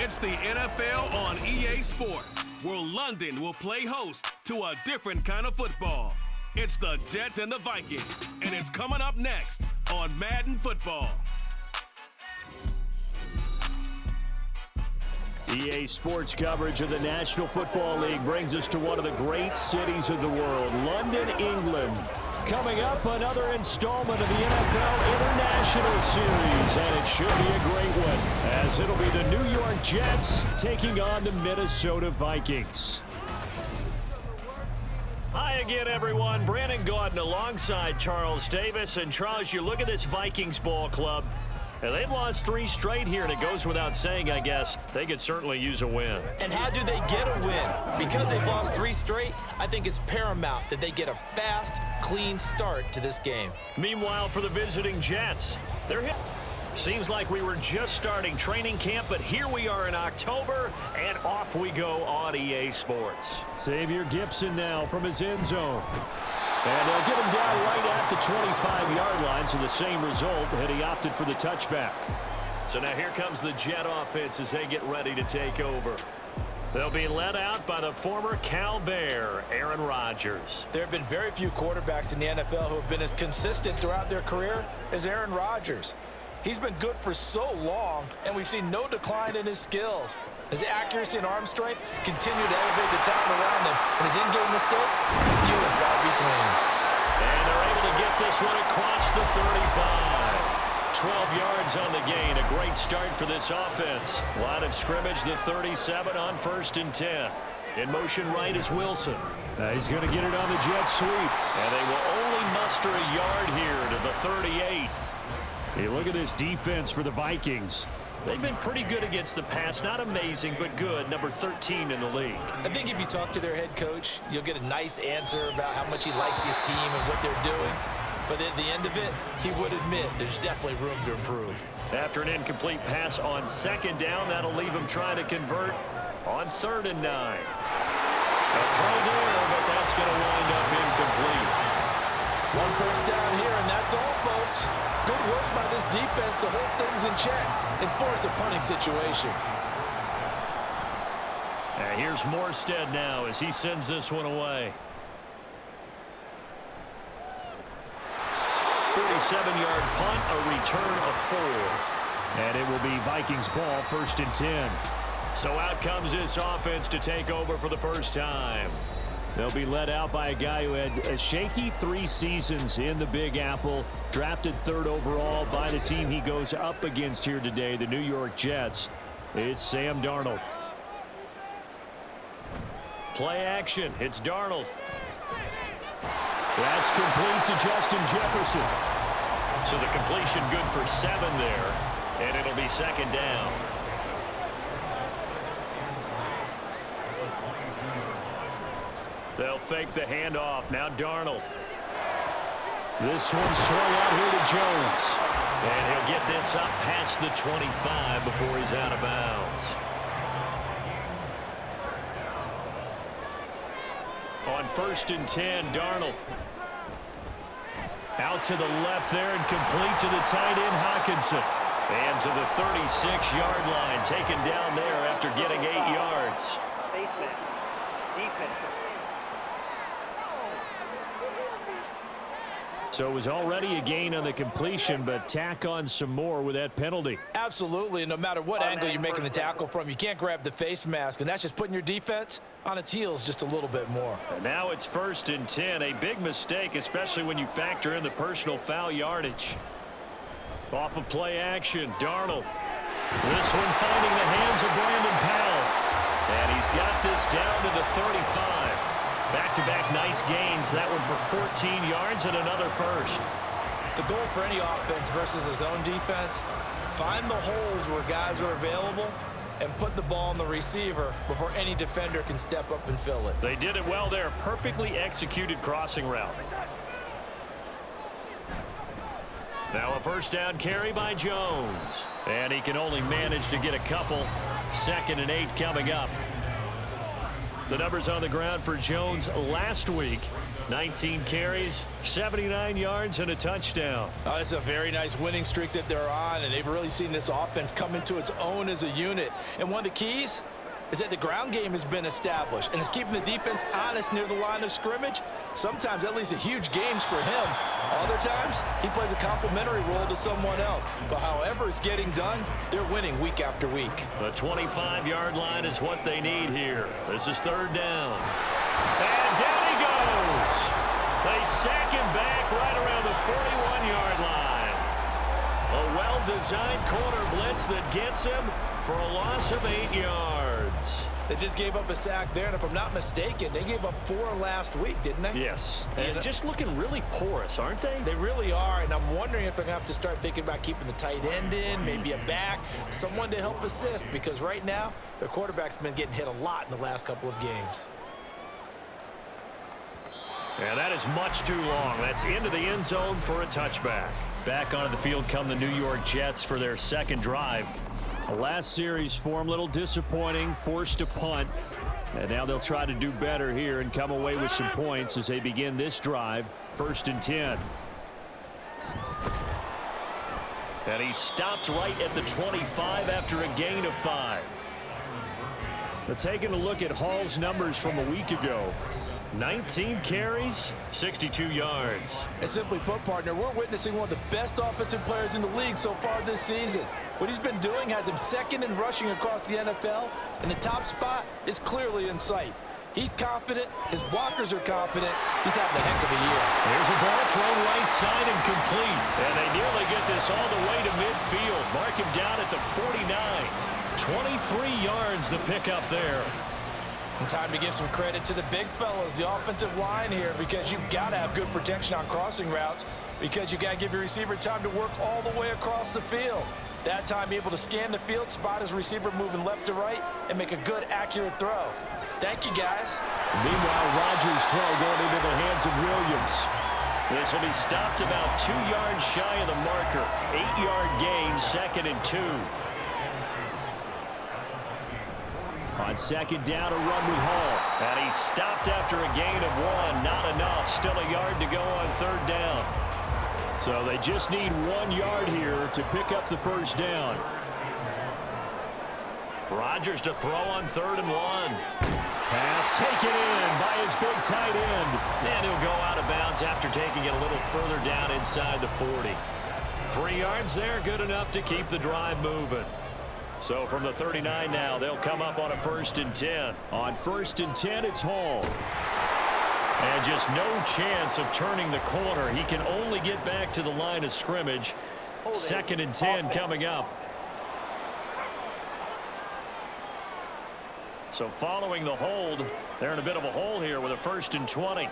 It's the NFL on EA Sports, where London will play host to a different kind of football. It's the Jets and the Vikings, and it's coming up next on Madden Football. EA Sports coverage of the National Football League brings us to one of the great cities of the world, London, England. Coming up, another installment of the NFL International Series, and it should be a great one, as it'll be the New York Jets taking on the Minnesota Vikings. Hi again, everyone. Brandon Gaudin alongside Charles Davis. And Charles, you look at this Vikings ball club, and they've lost 3 straight here, and it goes without saying, I guess, they could certainly use a win. And how do they get a win? Because they've lost 3 straight, I think it's paramount that they get a fast, clean start to this game. Meanwhile, for the visiting Jets, they're hit. Seems like we were just starting training camp, but here we are in October, and off we go on EA Sports. Xavier Gipson now from his end zone. And they'll get him down right at the 25-yard line, so the same result, and he opted for the touchback. So now here comes the Jet offense as they get ready to take over. They'll be led out by the former Cal Bear, Aaron Rodgers. There have been very few quarterbacks in the NFL who have been as consistent throughout their career as Aaron Rodgers. He's been good for so long, and we've seen no decline in his skills. His accuracy and arm strength continue to elevate the talent around him, and his in-game mistakes, few and far between. And they're able to get this one across the 35. 12 yards on the gain. A great start for this offense. Line of scrimmage, the 37 on 1st and 10. In motion right is Wilson. He's going to get it on the jet sweep. And they will only muster a yard here to the 38. Hey, look at this defense for the Vikings. They've been pretty good against the pass. Not amazing, but good. Number 13 in the league. I think if you talk to their head coach, you'll get a nice answer about how much he likes his team and what they're doing. But at the end of it, he would admit there's definitely room to improve. After an incomplete pass on 2nd down, that'll leave him trying to convert on 3rd and 9. A throw there, but that's going to wind up incomplete. 1 first down here, and that's all, folks. Good work by this defense to hold things in check and force a punting situation. And here's Morstead now as he sends this one away. 47-yard punt, a return of 4. And it will be Vikings ball, 1st and 10. So out comes this offense to take over for the first time. They'll be led out by a guy who had a shaky 3 seasons in the Big Apple, drafted 3rd overall by the team he goes up against here today, the New York Jets. It's Sam Darnold. Play action. It's Darnold. That's complete to Justin Jefferson. So the completion good for 7 there, and it'll be 2nd down. They'll fake the handoff. Now Darnold. This one swung out here to Jones. And he'll get this up past the 25 before he's out of bounds. On 1st and 10, Darnold. Out to the left there and complete to the tight end, Hockenson. And to the 36-yard line, taken down there after getting 8 yards. Baseman. Defense. So it was already a gain on the completion, but tack on some more with that penalty. Absolutely. No matter what angle you're making the tackle from, you can't grab the face mask, and that's just putting your defense on its heels just a little bit more. And now it's 1st and 10. A big mistake, especially when you factor in the personal foul yardage. Off of play action, Darnold. This one finding the hands of Brandon Powell. And he's got this down to the 35. Back-to-back nice gains. That one for 14 yards and another first. The goal for any offense versus his own defense, find the holes where guys are available and put the ball on the receiver before any defender can step up and fill it. They did it well there. Perfectly executed crossing route. Now a 1st down carry by Jones. And he can only manage to get a couple. 2nd and 8 coming up. The numbers on the ground for Jones last week: 19 carries, 79 yards, and a touchdown. It's a very nice winning streak that they're on, and they've really seen this offense come into its own as a unit. And one of the keys is that the ground game has been established, and it's keeping the defense honest near the line of scrimmage. Sometimes that leads to huge games for him. Other times, he plays a complementary role to someone else. But however it's getting done, they're winning week after week. The 25-yard line is what they need here. This is third down. And down he goes. They sack him back right around the 41-yard line. A well-designed corner blitz that gets him for a loss of 8 yards. They just gave up a sack there, and if I'm not mistaken, they gave up 4 last week, didn't they? Yes. And just looking really porous, aren't they? They really are, and I'm wondering if they're going to have to start thinking about keeping the tight end in, maybe a back, someone to help assist, because right now, their quarterback's been getting hit a lot in the last couple of games. And that is much too long. That's into the end zone for a touchback. Back onto the field come the New York Jets for their second drive. The last series for them, a little disappointing, forced to punt. And now they'll try to do better here and come away with some points as they begin this drive. 1st and 10. And he stopped right at the 25 after a gain of 5. But taking a look at Hall's numbers from a week ago. 19 carries, 62 yards. And simply put, partner, we're witnessing one of the best offensive players in the league so far this season. What he's been doing has him second in rushing across the NFL, and the top spot is clearly in sight. He's confident. His blockers are confident. He's having a heck of a year. There's a ball thrown right side and complete. And they nearly get this all the way to midfield. Mark him down at the 49. 23 yards the pickup there. And time to give some credit to the big fellas, the offensive line here, because you've got to have good protection on crossing routes, because you've got to give your receiver time to work all the way across the field. That time, be able to scan the field, spot his receiver moving left to right, and make a good, accurate throw. Thank you, guys. Meanwhile, Rodgers' throw going into the hands of Williams. This will be stopped about 2 yards shy of the marker. 8-yard gain, 2nd and 2. On 2nd down, a run with Hall. And he stopped after a gain of 1. Not enough. Still a yard to go on 3rd down. So they just need 1 yard here to pick up the 1st down. Rodgers to throw on 3rd and 1. Pass taken in by his big tight end. And he'll go out of bounds after taking it a little further down inside the 40. 3 yards there, good enough to keep the drive moving. So from the 39 now, they'll come up on a 1st and 10. On 1st and 10, it's Hall. And just no chance of turning the corner. He can only get back to the line of scrimmage. 2nd and 10 coming up. So following the hold, they're in a bit of a hole here with a 1st and 20.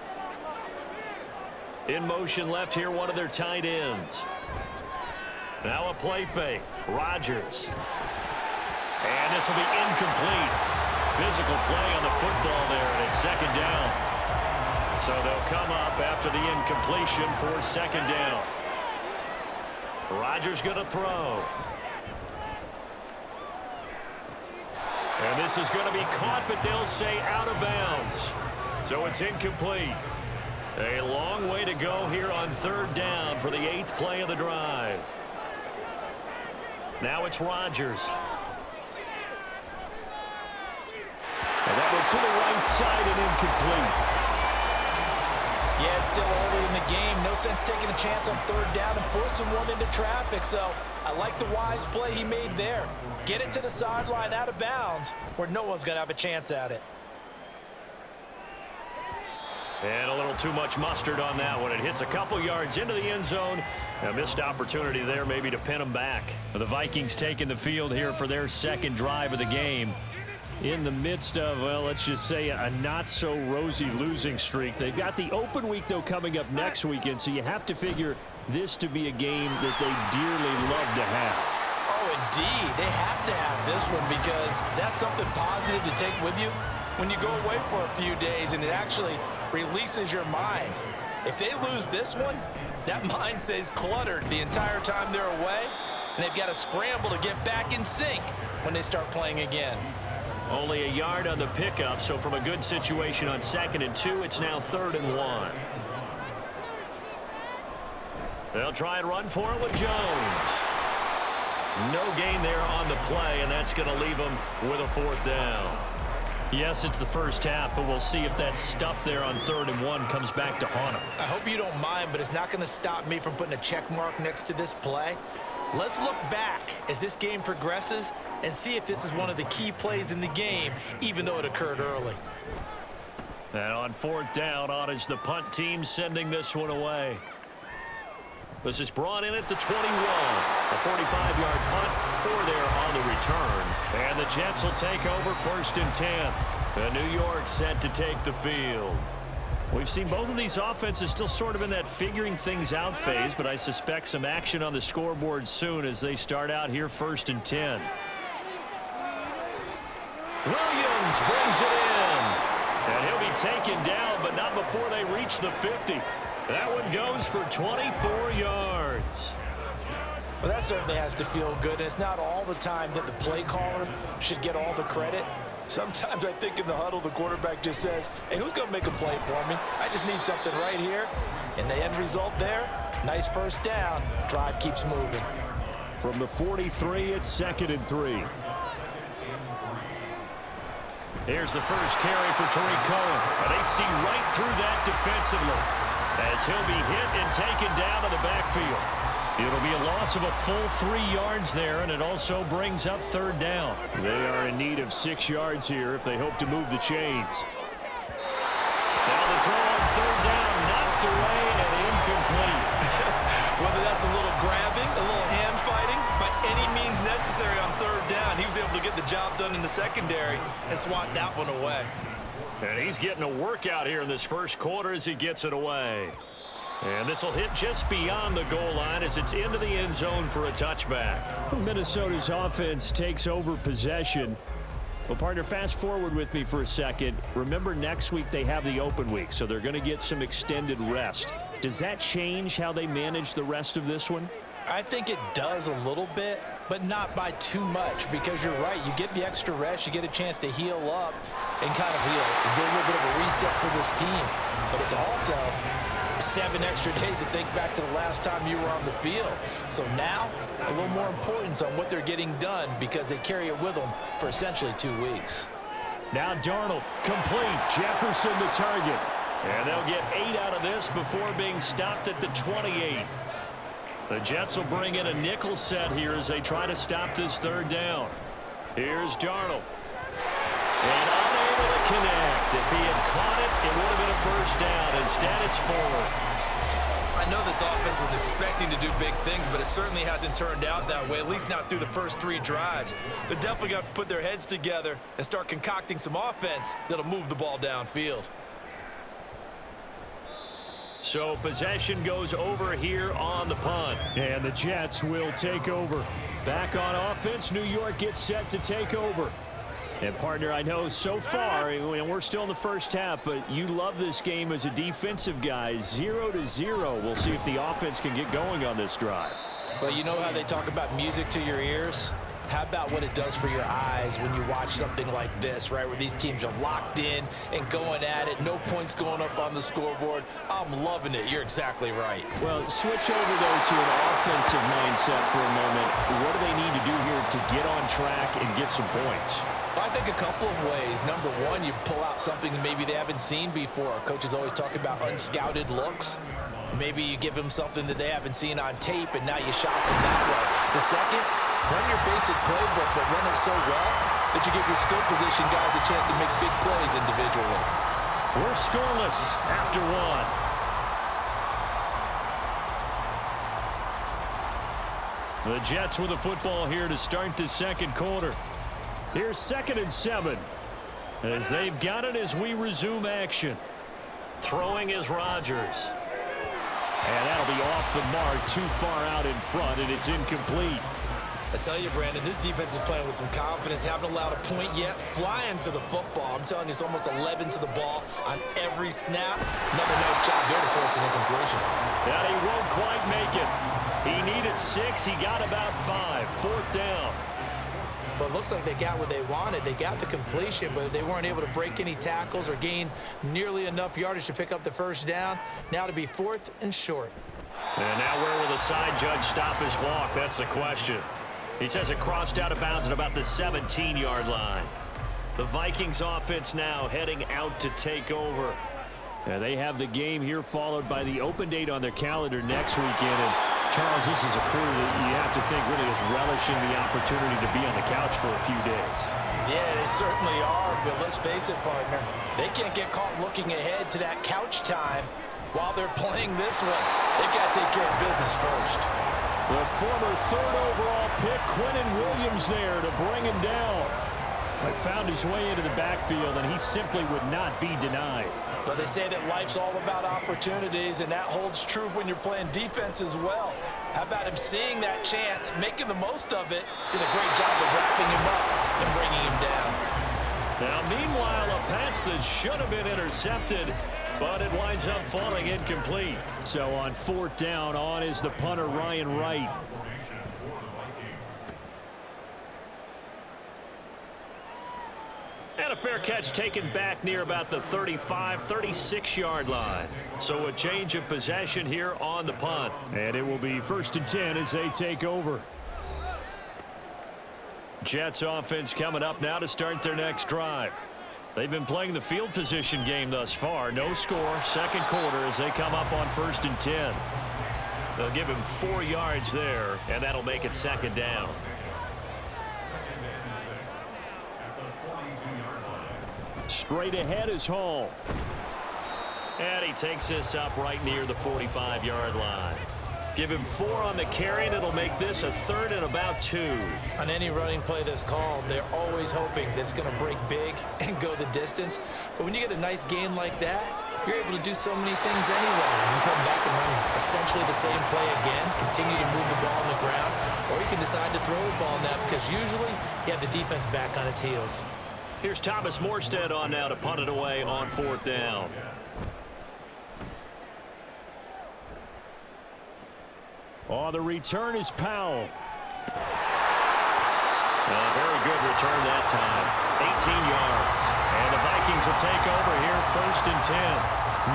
In motion left here, one of their tight ends. Now a play fake. Rodgers. And this will be incomplete. Physical play on the football there, and it's 2nd down. So they'll come up after the incompletion for 2nd down. Rodgers going to throw. And this is going to be caught, but they'll say out of bounds. So it's incomplete. A long way to go here on 3rd down for the 8th play of the drive. Now it's Rodgers. And that one to the right side and incomplete. Yeah, it's still early in the game. No sense taking a chance on 3rd down and forcing one into traffic. So I like the wise play he made there. Get it to the sideline out of bounds where no one's going to have a chance at it. And a little too much mustard on that one. It hits a couple yards into the end zone. A missed opportunity there maybe to pin them back. The Vikings taking the field here for their 2nd drive of the game. In the midst of, well, let's just say a not-so-rosy losing streak. They've got the open week, though, coming up next weekend, so you have to figure this to be a game that they dearly love to have. Oh, indeed. They have to have this one because that's something positive to take with you when you go away for a few days, and it actually releases your mind. If they lose this one, that mind stays cluttered the entire time they're away, and they've got to scramble to get back in sync when they start playing again. Only a yard on the pickup, so from a good situation on 2nd and 2, it's now 3rd and 1. They'll try and run for it with Jones. No gain there on the play, and that's going to leave them with a 4th down. Yes, it's the first half, but we'll see if that stuff there on 3rd and 1 comes back to haunt them. I hope you don't mind, but it's not going to stop me from putting a check mark next to this play. Let's look back as this game progresses and see if this is one of the key plays in the game, even though it occurred early. And on 4th down, on is the punt team sending this one away. This is brought in at the 21. A 45-yard punt, 4 there on the return. And the Jets will take over 1st and 10. And New York set to take the field. We've seen both of these offenses still sort of in that figuring things out phase, but I suspect some action on the scoreboard soon as they start out here 1st and 10. Williams brings it in. And he'll be taken down, but not before they reach the 50. That one goes for 24 yards. Well, that certainly has to feel good, and it's not all the time that the play caller should get all the credit. Sometimes I think in the huddle, the quarterback just says, hey, who's going to make a play for me? I just need something right here. And the end result there, nice 1st down. Drive keeps moving. From the 43, it's 2nd and 3. Here's the first carry for Tariq Cohen. And they see right through that defensively as he'll be hit and taken down to the backfield. It'll be a loss of a full 3 yards there, and it also brings up 3rd down. They are in need of 6 yards here if they hope to move the chains. Now the throw on 3rd down, knocked away and incomplete. Whether that's a little grabbing, a little hand fighting, by any means necessary on 3rd down, he was able to get the job done in the secondary and swat that one away. And he's getting a workout here in this 1st quarter as he gets it away. And this will hit just beyond the goal line as it's into the end zone for a touchback. Minnesota's offense takes over possession. Well, partner, fast forward with me for a second. Remember, next week they have the open week, so they're going to get some extended rest. Does that change how they manage the rest of this one? I think it does a little bit, but not by too much, because you're right. You get the extra rest, you get a chance to heal up and kind of do a little bit of a reset for this team. But it's also 7 extra days to think back to the last time you were on the field. So now, a little more importance on what they're getting done because they carry it with them for essentially 2 weeks. Now Darnold, complete. Jefferson the target. And they'll get 8 out of this before being stopped at the 28. The Jets will bring in a nickel set here as they try to stop this 3rd down. Here's Darnold. And unable to connect. If he had caught it, it would have been a 1st down. Instead, it's 4th. I know this offense was expecting to do big things, but it certainly hasn't turned out that way, at least not through the first 3 drives. They're definitely going to have to put their heads together and start concocting some offense that'll move the ball downfield. So possession goes over here on the punt. And the Jets will take over. Back on offense, New York gets set to take over. And, partner, I know so far, and we're still in the first half, but you love this game as a defensive guy. 0-0. We'll see if the offense can get going on this drive. Well, you know how they talk about music to your ears? How about what it does for your eyes when you watch something like this, right, where these teams are locked in and going at it, no points going up on the scoreboard? I'm loving it. You're exactly right. Well, switch over, though, to an offensive mindset for a moment. What do they need to do here to get on track and get some points? I think a couple of ways. Number one, you pull out something maybe they haven't seen before. Coaches always talk about unscouted looks. Maybe you give them something that they haven't seen on tape, and now you shock them that way. The second, run your basic playbook, but run it so well that you give your skill position guys a chance to make big plays individually. We're scoreless after 1. The Jets with the football here to start the 2nd quarter. Here's 2nd and 7 as they've got it as we resume action. Throwing is Rodgers. And that'll be off the mark, too far out in front, and it's incomplete. I tell you, Brandon, this defense is playing with some confidence. Haven't allowed a point yet. Flying to the football. I'm telling you, it's almost 11 to the ball on every snap. Another nice job there to force an incompletion. And he won't quite make it. He needed 6. He got about 5. 4th down. but it looks like they got what they wanted. They got the completion, but they weren't able to break any tackles or gain nearly enough yardage to pick up the first down. Now to be 4th and short. And now where will the side judge stop his walk? That's the question. He says it crossed out of bounds at about the 17-yard line. The Vikings offense now heading out to take over. And they have the game here followed by the open date on their calendar next weekend. And Charles, this is a crew that you have to think really is relishing the opportunity to be on the couch for a few days. Yeah, they certainly are, but let's face it, partner. They can't get caught looking ahead to that couch time while they're playing this one. They've got to take care of business first. The former 3rd overall pick, Quinnen Williams, there to bring him down. He found his way into the backfield, and he simply would not be denied. Well, they say that life's all about opportunities, and that holds true when you're playing defense as well. How about him seeing that chance, making the most of it, did a great job of wrapping him up and bringing him down. Now, meanwhile, a pass that should have been intercepted, but it winds up falling incomplete. So on 4th down, on is the punter, Ryan Wright. And a fair catch taken back near about the 35, 36-yard line. So a change of possession here on the punt. And it will be 1st and 10 as they take over. Jets offense coming up now to start their next drive. They've been playing the field position game thus far. No score, 2nd quarter as they come up on 1st and 10. They'll give him 4 yards there, and that'll make it 2nd down. Straight ahead is Hall. And he takes this up right near the 45-yard line. Give him 4 on the carry, and it'll make this a 3rd and about 2. On any running play that's called, they're always hoping that it's going to break big and go the distance. But when you get a nice game like that, you're able to do so many things anyway. You can come back and run essentially the same play again, continue to move the ball on the ground, or you can decide to throw the ball now because usually you have the defense back on its heels. Here's Thomas Morstead on now to punt it away on 4th down. On the return is Powell. A very good return that time. 18 yards. And the Vikings will take over here 1st and 10.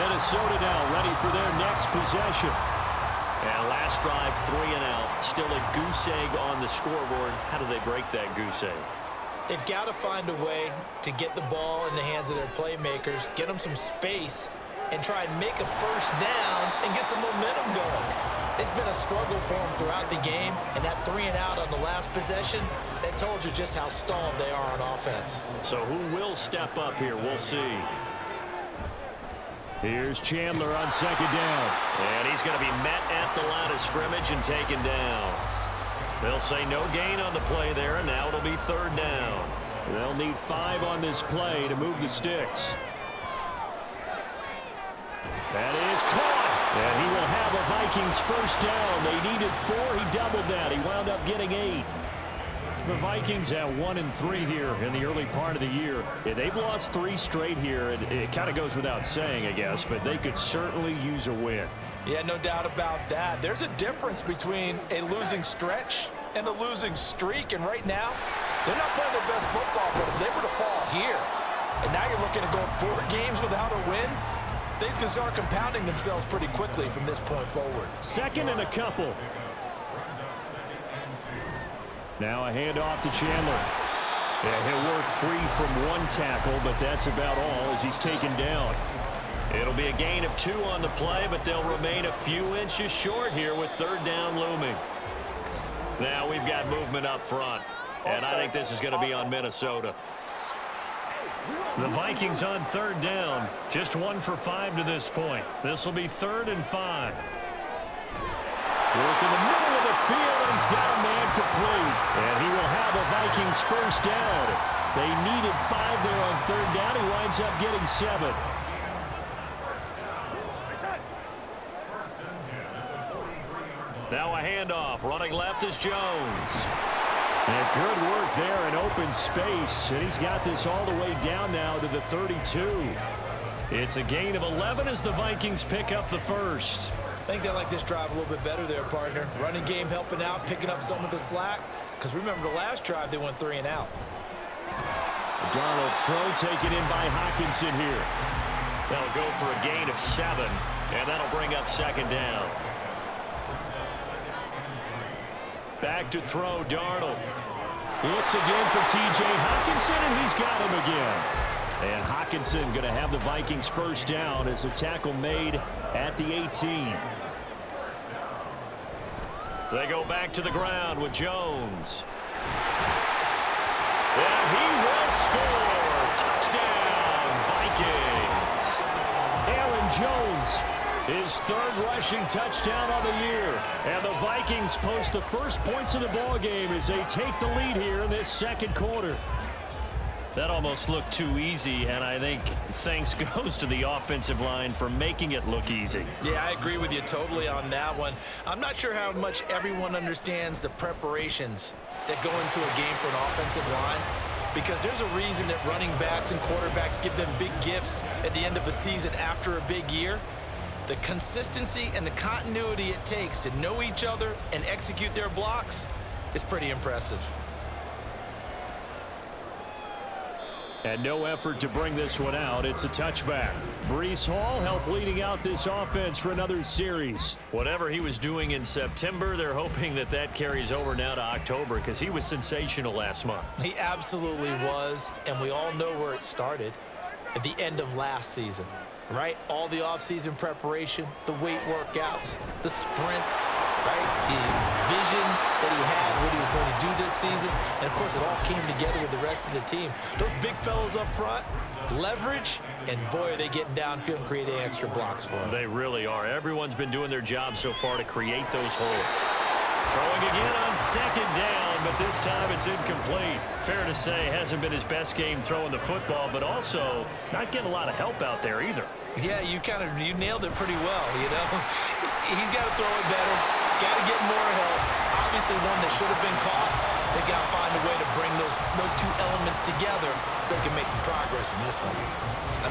Minnesota now ready for their next possession. And last drive, 3 and out. Still a goose egg on the scoreboard. How do they break that goose egg? They've got to find a way to get the ball in the hands of their playmakers, get them some space, and try and make a first down and get some momentum going. It's been a struggle for them throughout the game, and that 3 and out on the last possession, that told you just how stalled they are on offense. So who will step up here? We'll see. Here's Chandler on 2nd down. And he's going to be met at the line of scrimmage and taken down. They'll say no gain on the play there, and now it'll be 3rd down. They'll need 5 on this play to move the sticks. That is caught. And he will have a Vikings first down. They needed 4. He doubled that. He wound up getting 8. The Vikings have 1-3 here in the early part of the year. Yeah, they've lost 3 straight here. It kind of goes without saying, I guess, but they could certainly use a win. Yeah, no doubt about that. There's a difference between a losing stretch and a losing streak, and right now, they're not playing their best football, but if they were to fall here, and now you're looking at going 4 games without a win, things can start compounding themselves pretty quickly from this point forward. 2nd and a couple. Now a handoff to Chandler. Yeah, he'll work free from 1 tackle, but that's about all as he's taken down. It'll be a gain of 2 on the play, but they'll remain a few inches short here with 3rd down looming. Now we've got movement up front, and I think this is going to be on Minnesota. The Vikings on 3rd down, just 1 for 5 to this point. This will be 3rd and 5. Work in the middle of the field, and he's got a man complete. And he will have a Vikings first down. They needed 5 there on 3rd down. He winds up getting 7. Now a handoff. Running left is Jones. And good work there in open space. And he's got this all the way down now to the 32. It's a gain of 11 as the Vikings pick up the first. think they like this drive a little bit better there, partner. Running game helping out, picking up some of the slack. Because remember, the last drive, they went 3 and out. Darnold's throw taken in by Hockenson here. They'll go for a gain of 7, and that'll bring up second down. Back to throw, Darnold. Looks again for T.J. Hockenson, and he's got him again. And Hockenson going to have the Vikings first down as a tackle made at the 18. They go back to the ground with Jones. And he will score. Touchdown, Vikings. Aaron Jones, his 3rd rushing touchdown on the year. And the Vikings post the first points of the ballgame as they take the lead here in this second quarter. That almost looked too easy, and I think thanks goes to the offensive line for making it look easy. Yeah, I agree with you totally on that one. I'm not sure how much everyone understands the preparations that go into a game for an offensive line, because there's a reason that running backs and quarterbacks give them big gifts at the end of a season after a big year. The consistency and the continuity it takes to know each other and execute their blocks is pretty impressive. And no effort to bring this one out. It's a touchback. Breece Hall helped leading out this offense for another series. Whatever he was doing in September, they're hoping that that carries over now to October because he was sensational last month. He absolutely was, and we all know where it started at the end of last season, right? All the offseason preparation, the weight workouts, the sprints, right? The vision that he had, what he was going to do this season. And, of course, it all came together with the rest of the team. Those big fellas up front, leverage, and, boy, are they getting downfield and creating extra blocks for him. They really are. Everyone's been doing their job so far to create those holes. Throwing again on second down, but this time it's incomplete. Fair to say, hasn't been his best game throwing the football, but also not getting a lot of help out there either. Yeah, you nailed it pretty well, you know. He's got to throw it better, got to get more help. Obviously one that should have been caught. They got to find a way to bring those two elements together so they can make some progress in this one.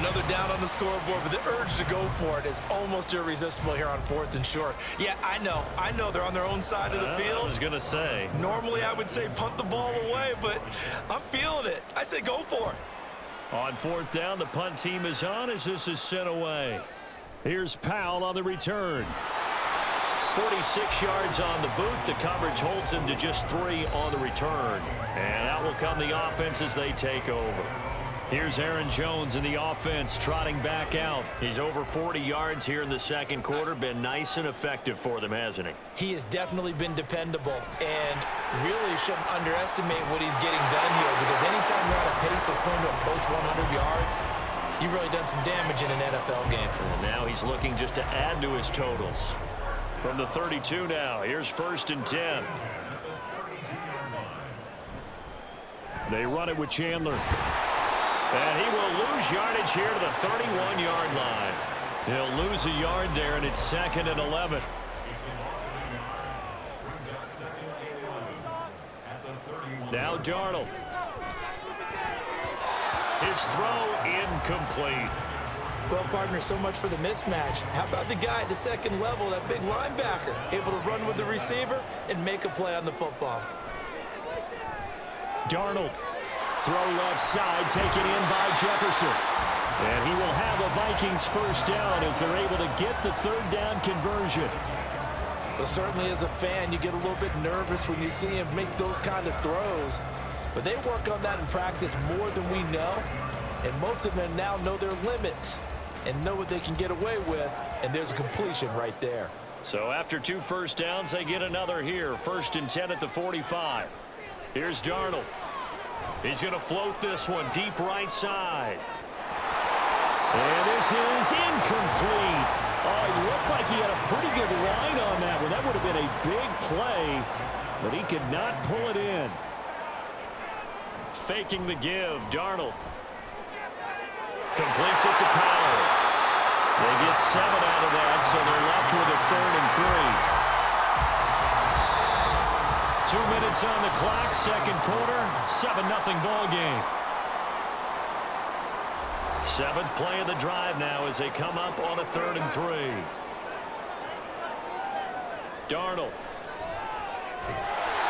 Another down on the scoreboard, but the urge to go for it is almost irresistible here on 4th and short. Yeah, I know they're on their own side of the field. I was going to say. Normally I would say punt the ball away, but I'm feeling it. I say go for it. On 4th down, the punt team is on as this is sent away. Here's Powell on the return. 46 yards on the boot. The coverage holds him to just 3 on the return. And out will come the offense as they take over. Here's Aaron Jones in the offense trotting back out. He's over 40 yards here in the second quarter. Been nice and effective for them, hasn't he? He has definitely been dependable and really shouldn't underestimate what he's getting done here, because anytime you're at a pace that's going to approach 100 yards, you've really done some damage in an NFL game. And now he's looking just to add to his totals. From the 32 now, here's 1st and 10. They run it with Chandler. And he will lose yardage here to the 31-yard line. He'll lose a yard there, and it's 2nd and 11. Now Darnold. His throw incomplete. Well, partner, so much for the mismatch. How about the guy at the second level, that big linebacker, able to run with the receiver and make a play on the football? Darnold. Throw left side, taken in by Jefferson. And he will have a Vikings first down as they're able to get the 3rd down conversion. Well, certainly as a fan, you get a little bit nervous when you see him make those kind of throws. But they work on that in practice more than we know. And most of them now know their limits and know what they can get away with. And there's a completion right there. So after 2 first downs, they get another here. 1st and 10 at the 45. Here's Darnold. He's going to float this one deep right side. And this is incomplete. Oh, he looked like he had a pretty good line on that one. That would have been a big play, but he could not pull it in. Faking the give, Darnold. Completes it to Powell. They get 7 out of that, so they're left with a 3rd and 3. 2 minutes on the clock, second quarter, 7-0 ball game. 7th play of the drive now as they come up on a 3rd and 3. Darnold.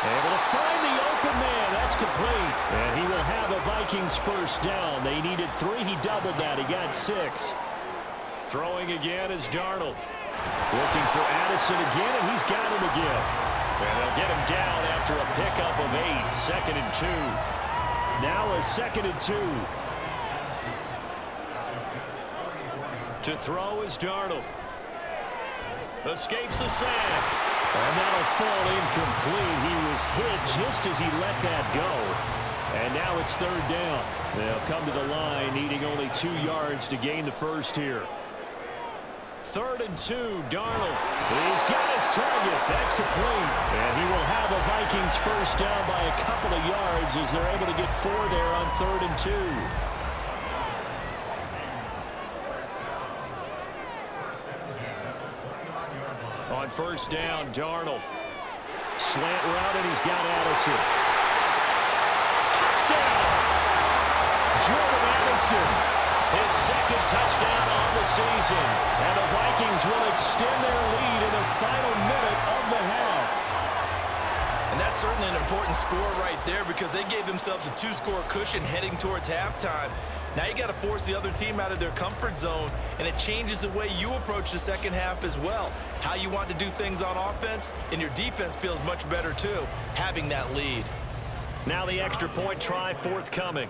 Able to find the open man. That's complete. And he will have a Vikings first down. They needed 3. He doubled that. He got 6. Throwing again is Darnold. Looking for Addison again, and he's got him again. And they'll get him down after a pickup of 8. 2nd and 2. Now a 2nd and 2. To throw is Darnold. Escapes the sack. And that'll fall incomplete. He was hit just as he let that go. And now it's 3rd down. They'll come to the line, needing only 2 yards to gain the first here. 3rd and 2, Darnold. He's got his target. That's complete. And he will have a Vikings first down by a couple of yards as they're able to get 4 there on 3rd and 2. On first down, Darnold. Slant route, and he's got Addison. Touchdown! Jordan Addison. His 2nd touchdown on the season. And the Vikings will extend their lead in the final minute of the half. And that's certainly an important score right there because they gave themselves a 2-score cushion heading towards halftime. Now you got to force the other team out of their comfort zone, and it changes the way you approach the second half as well. How you want to do things on offense, and your defense feels much better too, having that lead. Now the extra point try forthcoming.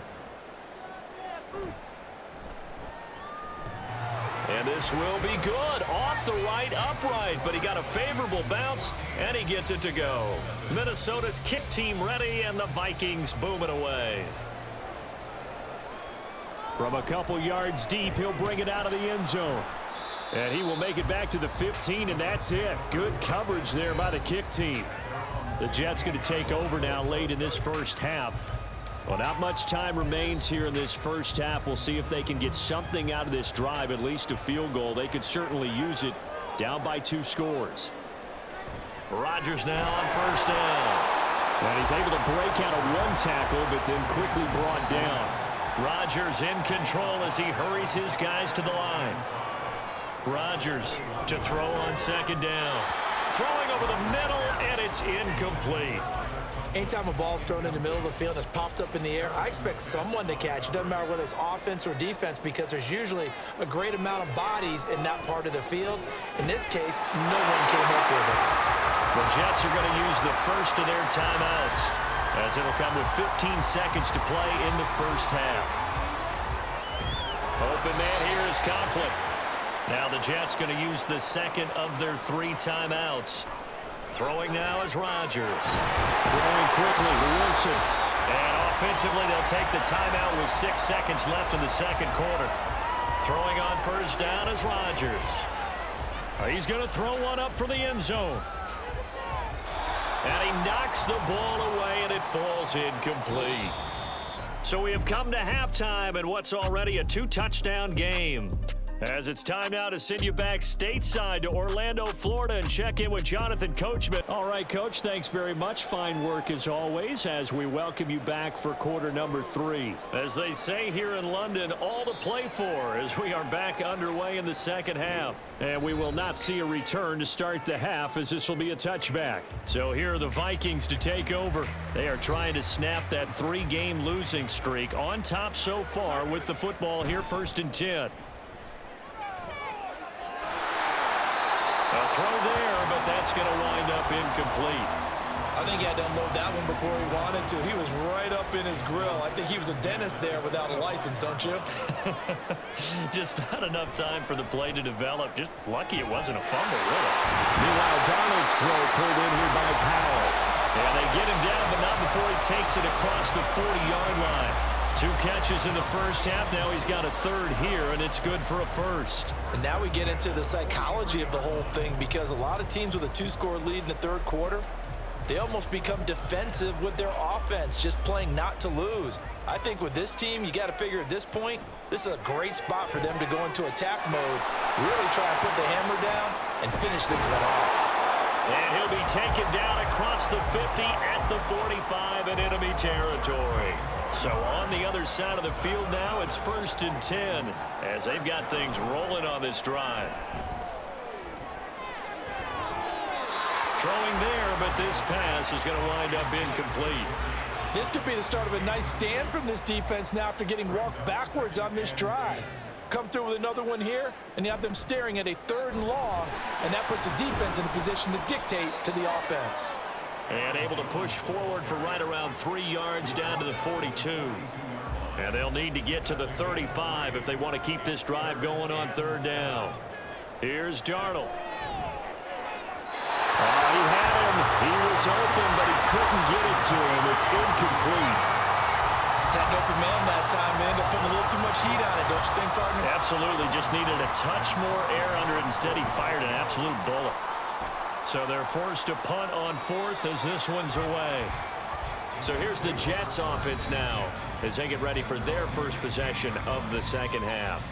And this will be good. Off the right, upright, but he got a favorable bounce, and he gets it to go. Minnesota's kick team ready, and the Vikings boom it away. From a couple yards deep, he'll bring it out of the end zone. And he will make it back to the 15, and that's it. Good coverage there by the kick team. The Jets going to take over now late in this first half. Well, not much time remains here in this first half. We'll see if they can get something out of this drive, at least a field goal. They could certainly use it, down by 2 scores. Rodgers now on first down. And he's able to break out of 1 tackle, but then quickly brought down. Rodgers in control as he hurries his guys to the line. Rodgers to throw on 2nd down. Throwing over the middle, and it's incomplete. Anytime a ball's thrown in the middle of the field and it's popped up in the air, I expect someone to catch. It doesn't matter whether it's offense or defense because there's usually a great amount of bodies in that part of the field. In this case, no one came up with it. The Jets are going to use the first of their timeouts, as it'll come with 15 seconds to play in the first half. Open man here is Conklin. Now the Jets going to use the 2nd of their 3 timeouts. Throwing now is Rodgers. Throwing quickly to Wilson. And offensively, they'll take the timeout with 6 seconds left in the 2nd quarter. Throwing on first down is Rodgers. He's going to throw one up for the end zone. And he knocks the ball away, and it falls incomplete. So we have come to halftime in what's already a 2-touchdown game. As it's time now to send you back stateside to Orlando, Florida, and check in with Jonathan Coachman. All right, Coach, thanks very much. Fine work as always as we welcome you back for quarter number 3. As they say here in London, all to play for as we are back underway in the second half. And we will not see a return to start the half as this will be a touchback. So here are the Vikings to take over. They are trying to snap that 3-game losing streak on top so far with the football here, 1st and 10. A throw there, but that's going to wind up incomplete. I think he had to unload that one before he wanted to. He was right up in his grill. I think he was a dentist there without a license, don't you? Just not enough time for the play to develop. Just lucky it wasn't a fumble, really. Meanwhile, Darnold's throw pulled in here by Powell. And they get him down, but not before he takes it across the 40-yard line. 2 catches in the first half. Now he's got a 3rd here, and it's good for a 1st. And now we get into the psychology of the whole thing because a lot of teams with a 2-score lead in the 3rd quarter, they almost become defensive with their offense, just playing not to lose. I think with this team, you got to figure at this point, this is a great spot for them to go into attack mode, really try and put the hammer down and finish this one off. And he'll be taken down across the 50 at the 45 in enemy territory. So on the other side of the field now, it's 1st and 10 as they've got things rolling on this drive. Throwing there, but this pass is going to wind up incomplete. This could be the start of a nice stand from this defense now after getting walked backwards on this drive. Come through with another one here, and you have them staring at a 3rd and long, and that puts the defense in a position to dictate to the offense. And able to push forward for right around 3 yards down to the 42. And they'll need to get to the 35 if they want to keep this drive going on 3rd down. Here's Darnold. He had him. He was open, but he couldn't get it to him. It's incomplete. Had an open man that time. They ended up putting a little too much heat on it, don't you think, partner? Absolutely. Just needed a touch more air under it. Instead, he fired an absolute bullet. So they're forced to punt on 4th as this one's away. So here's the Jets offense now as they get ready for their first possession of the second half.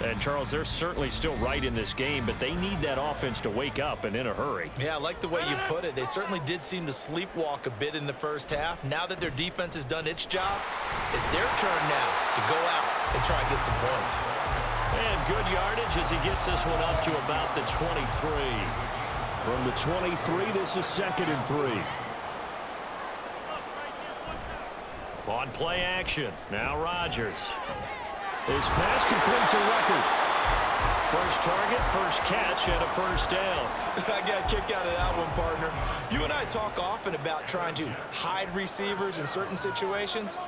And, Charles, they're certainly still right in this game, but they need that offense to wake up and in a hurry. Yeah, I like the way you put it. They certainly did seem to sleepwalk a bit in the first half. Now that their defense has done its job, it's their turn now to go out and try and get some points. And good yardage as he gets this one up to about the 23. From the 23, this is 2nd and 3. On play action, now Rodgers. His pass complete to Record. First target, first catch, and a first down. I got a kick out of that one, partner. You and I talk often about trying to hide receivers in certain situations,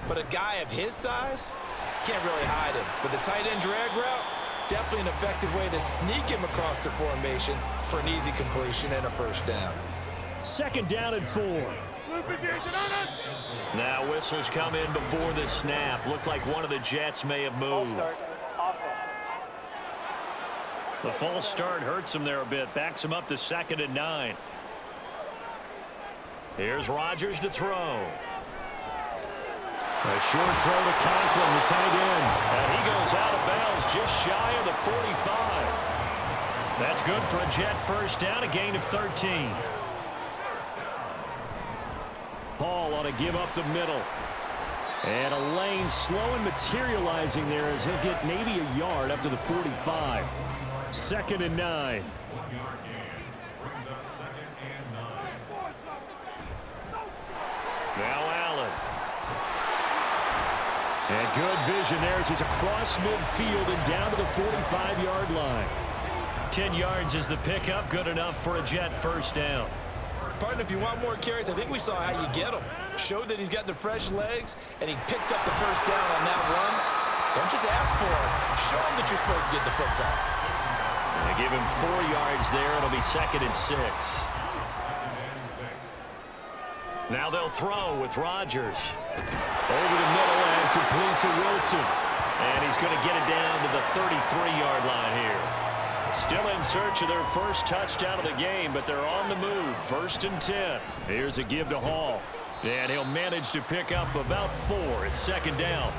but a guy of his size can't really hide him. With the tight end drag route, definitely an effective way to sneak him across the formation for an easy completion and a first down. 2nd down and 4. Now whistles come in before the snap. Looked like one of the Jets may have moved. The false start hurts him there a bit. Backs him up to 2nd and 9. Here's Rodgers to throw. A short throw to Conklin, the tight end. And he goes out of bounds just shy of the 45. That's good for a Jet first down, a gain of 13. Paul ought to give up the middle. And a lane slow and materializing there as he'll get maybe a yard up to the 45. 2nd and 9. Now Allen. And good vision there as he's across midfield and down to the 45-yard line. 10 yards is the pickup, good enough for a Jet first down. Partner, if you want more carries, I think we saw how you get them. Showed that he's got the fresh legs, and he picked up the first down on that run. Don't just ask for it. Show him that you're supposed to get the football. They give him 4 yards there. It'll be 2nd and 6. Now they'll throw with Rodgers. Over the middle and complete to Wilson. And he's going to get it down to the 33-yard line here. Still in search of their first touchdown of the game, but they're on the move. 1st and 10. Here's a give to Hall. And he'll manage to pick up about 4 at 2nd down.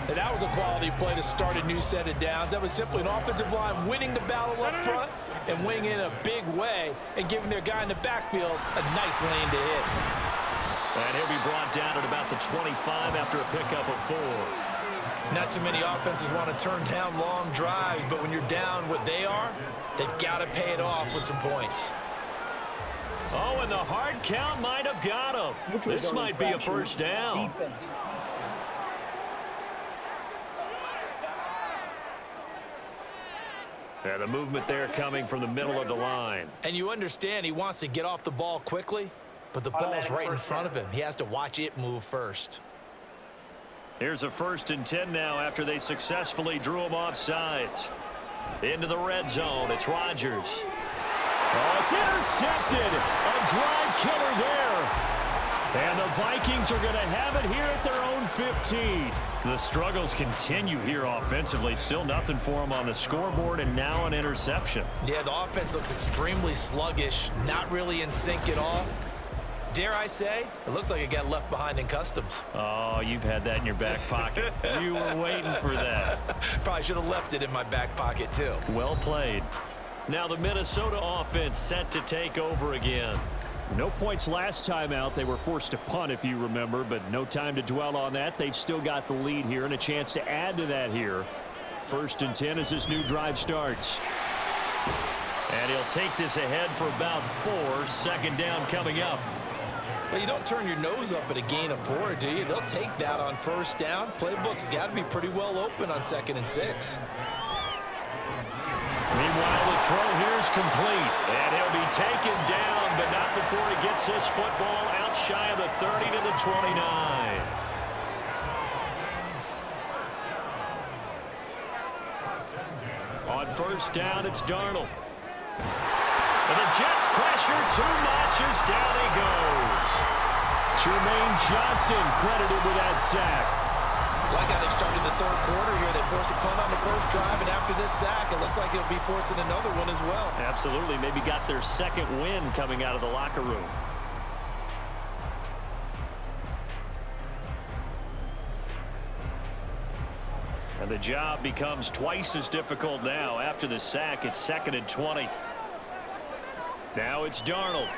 And that was a quality play to start a new set of downs. That was simply an offensive line winning the battle up front and winning in a big way and giving their guy in the backfield a nice lane to hit. And he'll be brought down at about the 25 after a pickup of 4. Not too many offenses want to turn down long drives, but when you're down what they are, they've got to pay it off with some points. Oh, and the hard count might have got him. This might be a first down. Yeah, the movement there coming from the middle of the line. And you understand he wants to get off the ball quickly, but the ball's right in front of him. He has to watch it move first. Here's a 1st and 10 now after they successfully drew him off sides. Into the red zone, it's Rodgers. Oh, it's intercepted. A drive killer there. And the Vikings are going to have it here at their own 15. The struggles continue here offensively. Still nothing for them on the scoreboard, and now an interception. Yeah, the offense looks extremely sluggish, not really in sync at all. Dare I say, it looks like it got left behind in customs. Oh, you've had that in your back pocket. You were waiting for that. Probably should have left it in my back pocket, too. Well played. Now the Minnesota offense set to take over again. No points last time out. They were forced to punt, if you remember, but no time to dwell on that. They've still got the lead here and a chance to add to that here. 1st and 10 as this new drive starts. And he'll take this ahead for about 4. Second down coming up. Well, you don't turn your nose up at a gain of 4, do you? They'll take that on first down. Playbook's got to be pretty well open on 2nd and 6. Meanwhile, the throw here is complete. And he'll be taken down, but not before he gets this football out shy of the 30 to the 29. On first down, it's Darnold. And the Jets pressure too much as down he goes. Jermaine Johnson credited with that sack. Like how they started the 3rd quarter here. They forced a punt on the first drive, and after this sack, it looks like he'll be forcing another one as well. Absolutely. Maybe got their 2nd win coming out of the locker room. And the job becomes twice as difficult now. After the sack, it's 2nd and 20. Now it's Darnold.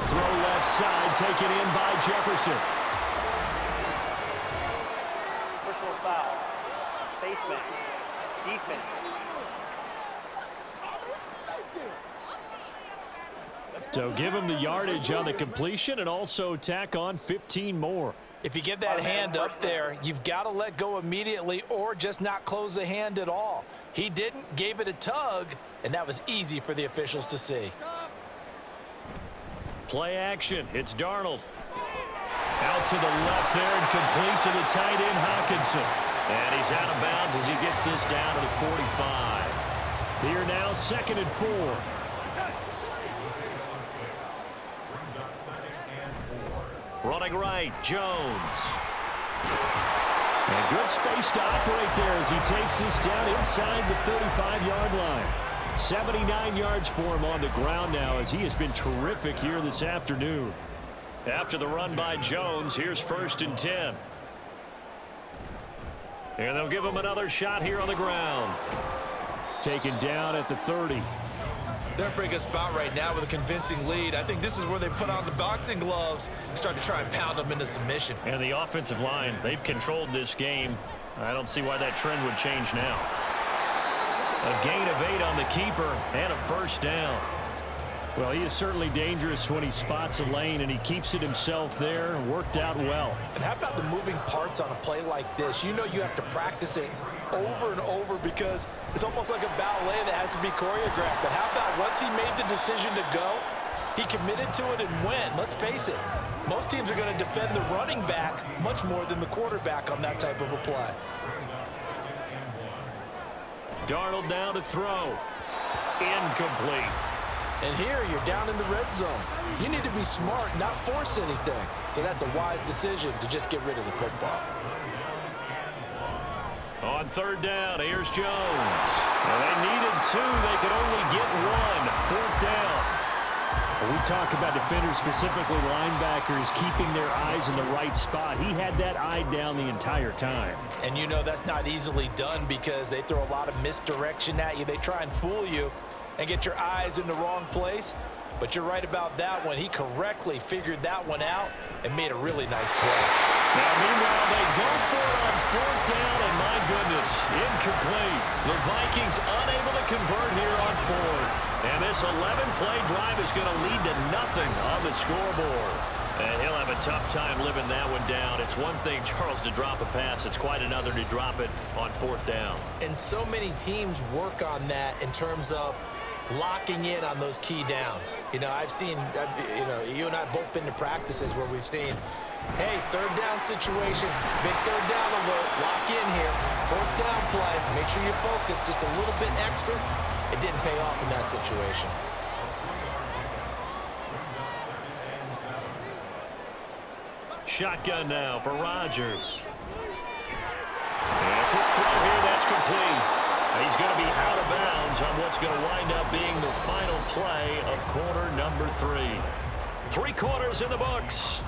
Throw left side, taken in by Jefferson. Personal foul. Baseman. Defense. So give him the yardage on the completion and also tack on 15 more. If you get that hand up there, you've got to let go immediately or just not close the hand at all. He didn't, gave it a tug, and that was easy for the officials to see. Play action. It's Darnold. Out to the left there and complete to the tight end, Hawkinson. And he's out of bounds as he gets this down to the 45. Here now, 2nd and 4. Running right, Jones. And good space to operate there as he takes this down inside the 35-yard line. 79 yards for him on the ground now as he has been terrific here this afternoon. After the run by Jones, here's 1st and 10. And they'll give him another shot here on the ground. Taken down at the 30. They're in a pretty good spot right now with a convincing lead. I think this is where they put on the boxing gloves and start to try and pound them into submission. And the offensive line, they've controlled this game. I don't see why that trend would change now. A gain of 8 on the keeper and a 1st down. Well, he is certainly dangerous when he spots a lane, and he keeps it himself there. Worked out well. And how about the moving parts on a play like this? You know you have to practice it over and over because it's almost like a ballet that has to be choreographed. But how about once he made the decision to go, he committed to it and went. Let's face it, most teams are going to defend the running back much more than the quarterback on that type of a play. Darnold now to throw. Incomplete. And here you're down in the red zone. You need to be smart, not force anything. So that's a wise decision to just get rid of the football. On 3rd down, here's Jones. Well, they needed 2. They could only get 1. 4th down. When we talk about defenders, specifically linebackers, keeping their eyes in the right spot. He had that eye down the entire time. And you know that's not easily done because they throw a lot of misdirection at you. They try and fool you and get your eyes in the wrong place. But you're right about that one. He correctly figured that one out and made a really nice play. Now, meanwhile, they go for it on 4th down, and my goodness, incomplete. The Vikings unable to convert here on 4th. And this 11-play drive is going to lead to nothing on the scoreboard. And he'll have a tough time living that one down. It's one thing, Charles, to drop a pass. It's quite another to drop it on 4th down. And so many teams work on that in terms of locking in on those key downs. You know, you and I both been to practices where we've seen, hey, 3rd down situation, big 3rd down alert, lock in here, 4th down play, make sure you're focused just a little bit extra. It didn't pay off in that situation. Shotgun now for Rodgers. And a quick throw here, that's complete. He's going to be out of bounds on what's going to wind up being the final play of quarter number 3. 3 quarters in the books.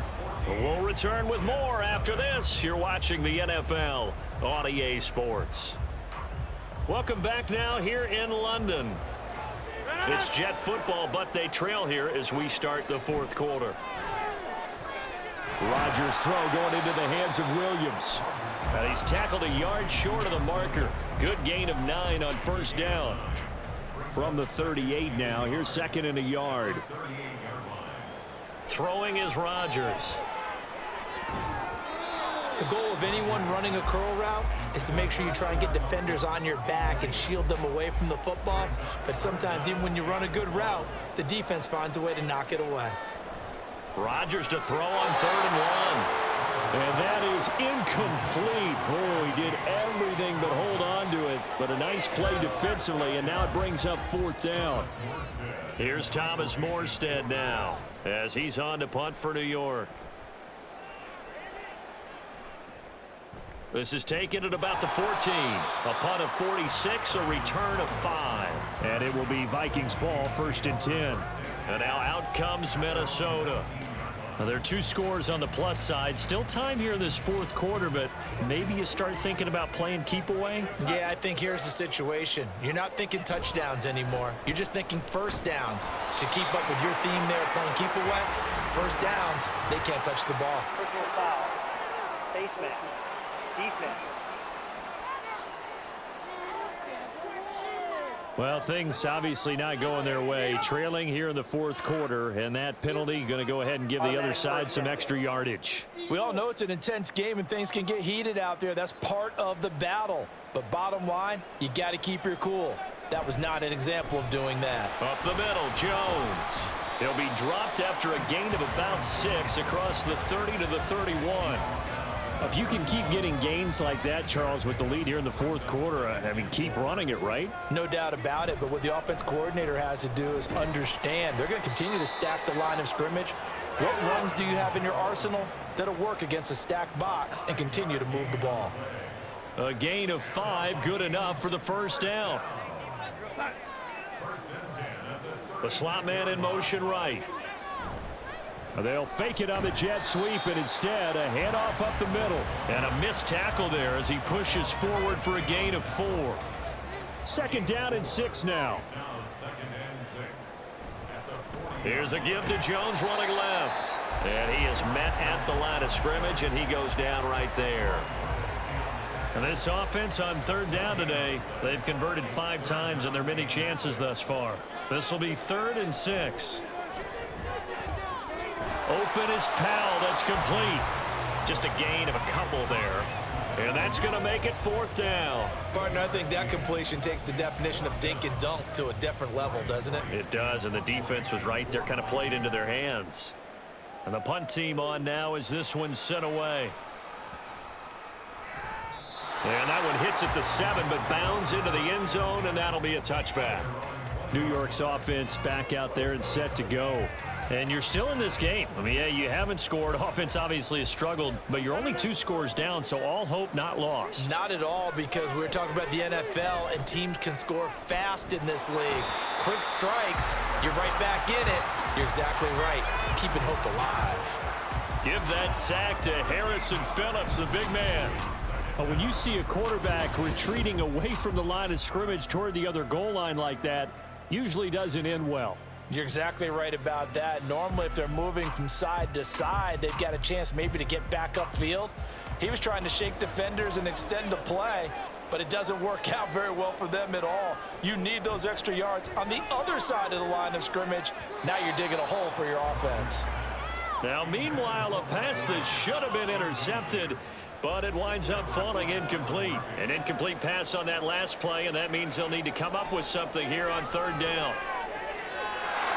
We'll return with more after this. You're watching the NFL on EA Sports. Welcome back now here in London. It's Jet football, but they trail here as we start the 4th quarter. Rodgers' throw going into the hands of Williams. And he's tackled a yard short of the marker. Good gain of 9 on 1st down. from the 38 now. Here's second and a yard. Throwing is Rodgers. The goal of anyone running a curl route is to make sure you try and get defenders on your back and shield them away from the football. But sometimes even when you run a good route, the defense finds a way to knock it away. Rodgers to throw on 3rd and 1. And that is incomplete. Oh, he did everything but hold on to it. But a nice play defensively, and now it brings up 4th down. Here's Thomas Morstead now as he's on to punt for New York. This is taken at about the 14. A punt of 46, a return of 5. And it will be Vikings ball, 1st and 10. And now out comes Minnesota. Now, there are 2 scores on the plus side. Still time here in this 4th quarter, but maybe you start thinking about playing keep away? Yeah, I think here's the situation. You're not thinking touchdowns anymore. You're just thinking first downs. To keep up with your theme there, playing keep away, first downs, they can't touch the ball. Personal foul. Face mask. Defense. Well, things obviously not going their way. Trailing here in the 4th quarter, and that penalty going to go ahead and give the other side some extra yardage. We all know it's an intense game and things can get heated out there. That's part of the battle. But bottom line, you got to keep your cool. That was not an example of doing that. Up the middle, Jones. He'll be dropped after a gain of about 6 across the 30 to the 31. If you can keep getting gains like that, Charles, with the lead here in the 4th quarter, I mean, keep running it, right? No doubt about it, but what the offense coordinator has to do is understand. They're going to continue to stack the line of scrimmage. What runs do you have in your arsenal that'll work against a stacked box and continue to move the ball? A gain of 5, good enough for the 1st down. The slot man in motion right. They'll fake it on the jet sweep, and instead a handoff up the middle. And a missed tackle there as he pushes forward for a gain of 4. 2nd down and 6 now. Here's a give to Jones running left. And he is met at the line of scrimmage, and he goes down right there. And this offense on 3rd down today, they've converted 5 times in their many chances thus far. This will be 3rd and 6. Open is Powell. That's complete. Just a gain of a couple there. And that's going to make it 4th down. Partner, I think that completion takes the definition of dink and dunk to a different level, doesn't it? It does, and the defense was right there, kind of played into their hands. And the punt team on now as this one's sent away. And that one hits at the 7, but bounds into the end zone, and that'll be a touchback. New York's offense back out there and set to go. And you're still in this game. I mean, yeah, you haven't scored. Offense obviously has struggled, but you're only 2 scores down, so all hope not lost. Not at all, because we're talking about the NFL, and teams can score fast in this league. Quick strikes, you're right back in it. You're exactly right. Keeping hope alive. Give that sack to Harrison Phillips, the big man. When you see a quarterback retreating away from the line of scrimmage toward the other goal line like that, usually doesn't end well. You're exactly right about that. Normally, if they're moving from side to side, they've got a chance maybe to get back upfield. He was trying to shake defenders and extend the play, but it doesn't work out very well for them at all. You need those extra yards on the other side of the line of scrimmage. Now you're digging a hole for your offense. Now, meanwhile, a pass that should have been intercepted, but it winds up falling incomplete. An incomplete pass on that last play, and that means they'll need to come up with something here on 3rd down.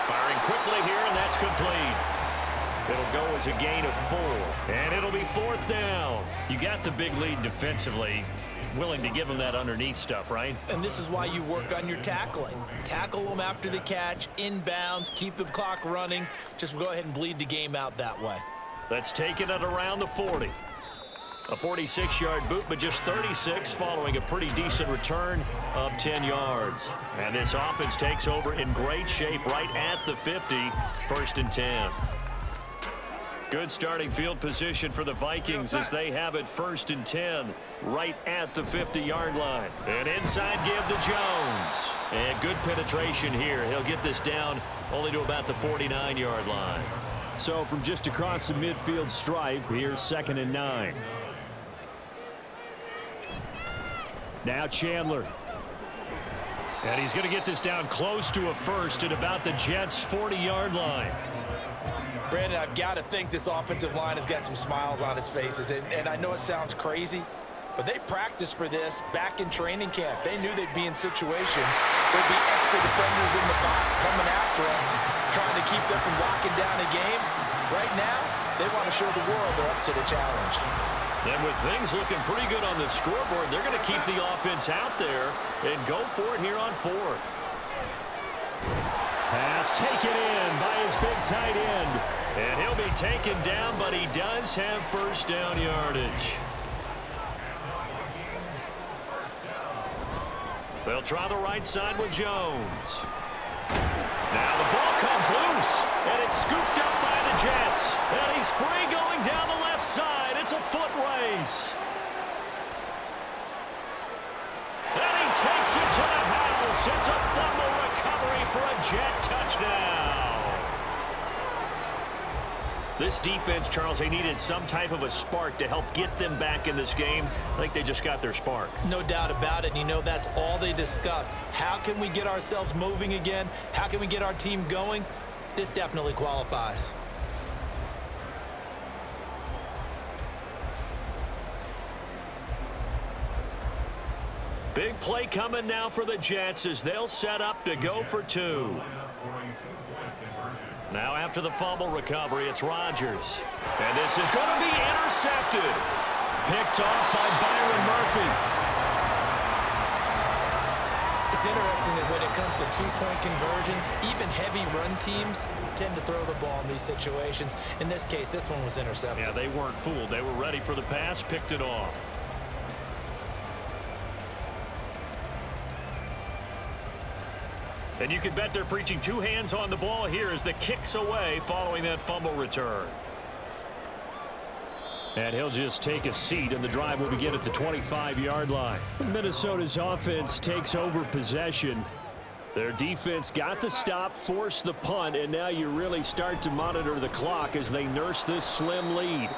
Firing quickly here, and that's complete. It'll go as a gain of 4, and it'll be 4th down. You got the big lead defensively. Willing to give them that underneath stuff, right? And this is why you work on your tackling. Tackle them after the catch, inbounds, keep the clock running. Just go ahead and bleed the game out that way. That's taken it around the 40. A 46-yard boot, but just 36 following a pretty decent return of 10 yards. And this offense takes over in great shape right at the 50, 1st and 10. Good starting field position for the Vikings as they have it 1st and 10 right at the 50-yard line. An inside give to Jones. And good penetration here. He'll get this down only to about the 49-yard line. So from just across the midfield stripe, here's 2nd and 9. Now Chandler. And he's going to get this down close to a first at about the Jets' 40-yard line. Brandon, I've got to think this offensive line has got some smiles on its faces. And I know it sounds crazy, but they practiced for this back in training camp. They knew they'd be in situations. There'd be extra defenders in the box coming after them, trying to keep them from locking down a game. Right now, they want to show the world they're up to the challenge. And with things looking pretty good on the scoreboard, they're going to keep the offense out there and go for it here on fourth. Pass taken in by his big tight end. And he'll be taken down, but he does have first down yardage. They'll try the right side with Jones. Now the ball comes loose, and it's scooped up by the Jets. And he's free going down the left side. It's a foot race. And he takes it to the house. It's a fumble recovery for a Jet touchdown. This defense, Charles, they needed some type of a spark to help get them back in this game. I think they just got their spark. No doubt about it. And you know, that's all they discussed. How can we get ourselves moving again? How can we get our team going? This definitely qualifies. Big play coming now for the Jets as they'll set up to go for two. Now after the fumble recovery, it's Rodgers. And this is going to be intercepted. Picked off by Byron Murphy. It's interesting that when it comes to two-point conversions, even heavy run teams tend to throw the ball in these situations. In this case, this one was intercepted. Yeah, they weren't fooled. They were ready for the pass, picked it off. And you can bet they're preaching two hands on the ball here as the kick's away following that fumble return. And he'll just take a seat, and the drive will begin at the 25-yard line. Minnesota's offense takes over possession. Their defense got the stop, forced the punt, and now you really start to monitor the clock as they nurse this slim lead.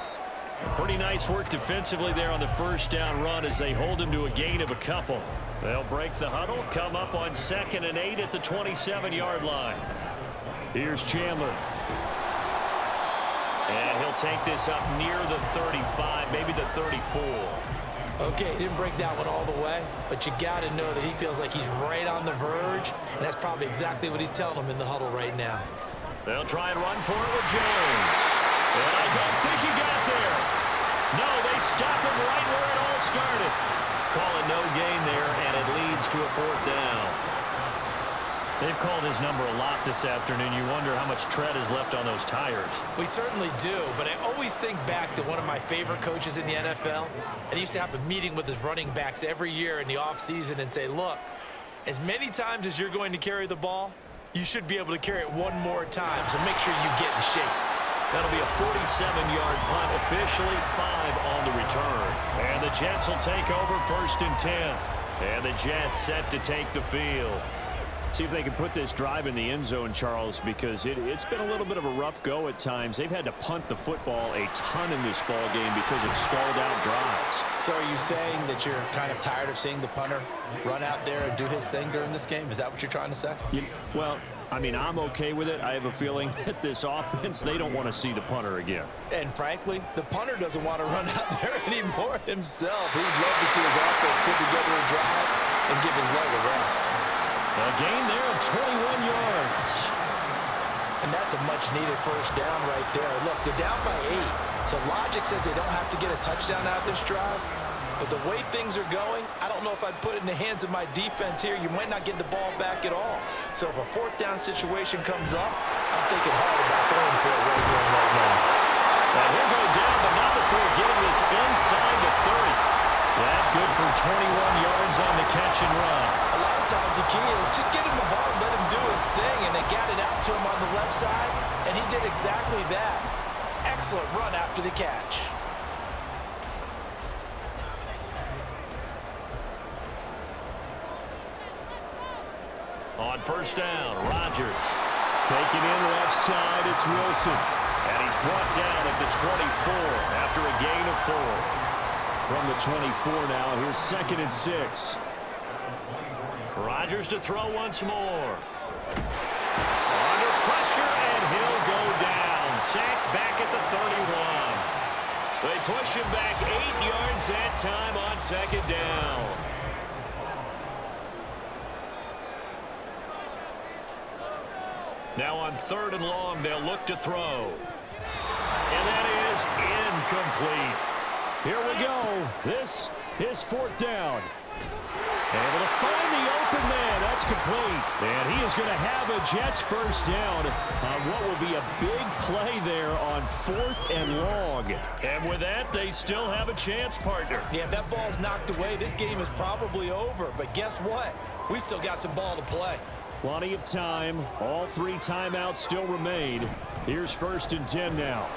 Pretty nice work defensively there on the first down run as they hold him to a gain of a couple. They'll break the huddle, come up on 2nd and 8 at the 27-yard line. Here's Chandler. And he'll take this up near the 35, maybe the 34. Okay, he didn't break that one all the way, but you got to know that he feels like he's right on the verge, and that's probably exactly what he's telling him in the huddle right now. They'll try and run for it with Jones. And I don't think he got there. No, they stop him right where it all started. Calling no gain there, and it leads to a 4th down. They've called his number a lot this afternoon. You wonder how much tread is left on those tires. We certainly do, but I always think back to one of my favorite coaches in the NFL, and he used to have a meeting with his running backs every year in the offseason and say, look, as many times as you're going to carry the ball, you should be able to carry it one more time, so make sure you get in shape. That'll be a 47-yard punt, officially 5 on the return. And the Jets will take over 1st and 10. And the Jets set to take the field. See if they can put this drive in the end zone, Charles, because it's been a little bit of a rough go at times. They've had to punt the football a ton in this ball game because of stalled-out drives. So are you saying that you're kind of tired of seeing the punter run out there and do his thing during this game? Is that what you're trying to say? Well, I mean, I'm okay with it. I have a feeling that this offense, they don't want to see the punter again. And frankly, the punter doesn't want to run out there anymore himself. He'd love to see his offense put together a drive and give his leg a rest. A gain there of 21 yards. And that's a much-needed first down right there. Look, they're down by 8. So logic says they don't have to get a touchdown out of this drive. But the way things are going, I don't know if I'd put it in the hands of my defense here. You might not get the ball back at all. So if a 4th down situation comes up, I'm thinking hard about throwing for it right here and right now. Now he'll go down, but not before getting this inside the 30. That good for 21 yards on the catch and run. A lot of times the key is just get him the ball and let him do his thing, and they got it out to him on the left side, and he did exactly that. Excellent run after the catch. On first down, Rodgers. Taking in left side, it's Wilson. And he's brought down at the 24 after a gain of 4. From the 24 now, here's 2nd and 6. Rodgers to throw once more. Under pressure, and he'll go down. Sacked back at the 31. They push him back 8 yards that time on second down. Now on 3rd and long, they'll look to throw. And that is incomplete. Here we go. This is 4th down. Able to find the open man. That's complete. And he is going to have a Jets first down on what will be a big play there on 4th and long. And with that, they still have a chance, partner. Yeah, if that ball's knocked away, this game is probably over. But guess what? We still got some ball to play. Plenty of time. All 3 timeouts still remain. Here's 1st and 10 now.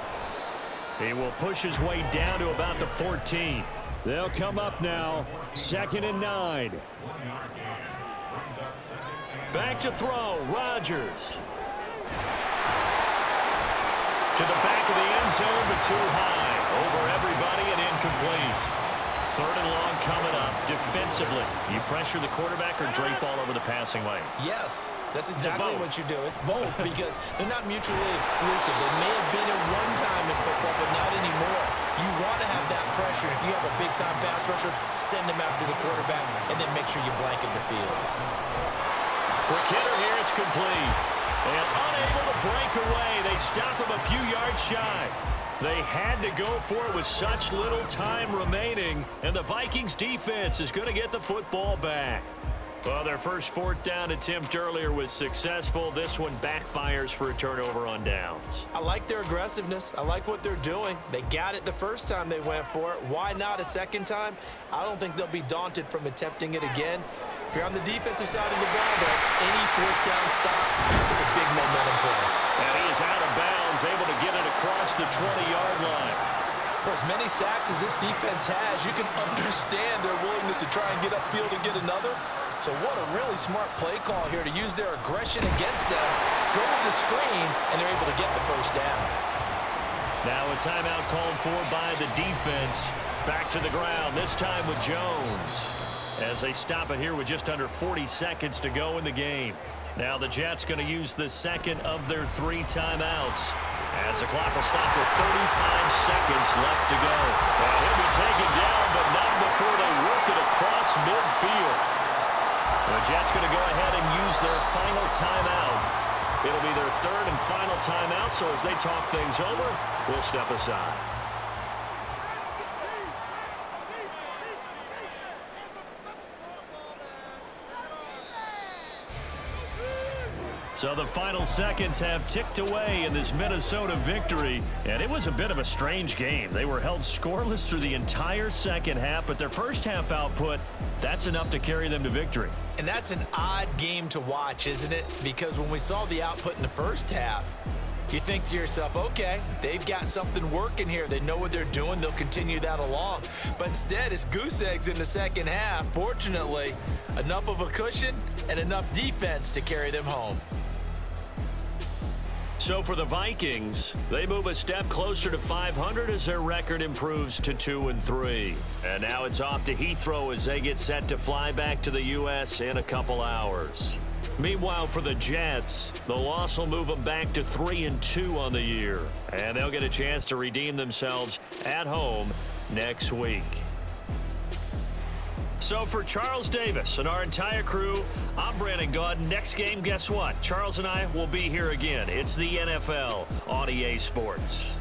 He will push his way down to about the 14. They'll come up now. 2nd and 9. Back to throw. Rodgers. To the back of the end zone, but too high. Over everybody and incomplete. 3rd and long coming up. Defensively, you pressure the quarterback or drape all over the passing lane? Yes, that's exactly what you do. It's both because they're not mutually exclusive. They may have been at one time in football, but not anymore. You want to have that pressure. If you have a big-time pass rusher, send him after the quarterback, and then make sure you blanket the field. Quick hitter here, it's complete. And unable to break away. They stop him a few yards shy. They had to go for it with such little time remaining, and the Vikings defense is going to get the football back. Well, their first 4th down attempt earlier was successful. This one backfires for a turnover on downs. I like their aggressiveness. I like what they're doing. They got it the first time they went for it. Why not a second time? I don't think they'll be daunted from attempting it again. If you're on the defensive side of the ball, though, any 4th down stop is a big momentum play. And he is out of bounds, able to get it across the 20-yard line. For as many sacks as this defense has, you can understand their willingness to try and get upfield and get another. So what a really smart play call here to use their aggression against them, go with the screen, and they're able to get the first down. Now a timeout called for by the defense. Back to the ground, this time with Jones. As they stop it here with just under 40 seconds to go in the game. Now the Jets going to use the second of their 3 timeouts. As the clock will stop with 35 seconds left to go. And he'll be taken down, but not before they work it across midfield. The Jets going to go ahead and use their final timeout. It'll be their 3rd and final timeout, so as they talk things over, we'll step aside. So the final seconds have ticked away in this Minnesota victory, and it was a bit of a strange game. They were held scoreless through the entire second half, but their first half output, that's enough to carry them to victory. And that's an odd game to watch, isn't it? Because when we saw the output in the first half, you think to yourself, okay, they've got something working here. They know what they're doing. They'll continue that along. But instead, it's goose eggs in the second half. Fortunately, enough of a cushion and enough defense to carry them home. So for the Vikings, they move a step closer to 500 as their record improves to 2-3. And now it's off to Heathrow as they get set to fly back to the U.S. in a couple hours. Meanwhile, for the Jets, the loss will move them back to 3-2 on the year. And they'll get a chance to redeem themselves at home next week. So for Charles Davis and our entire crew, I'm Brandon Gaudin. Next game, guess what? Charles and I will be here again. It's the NFL on EA Sports.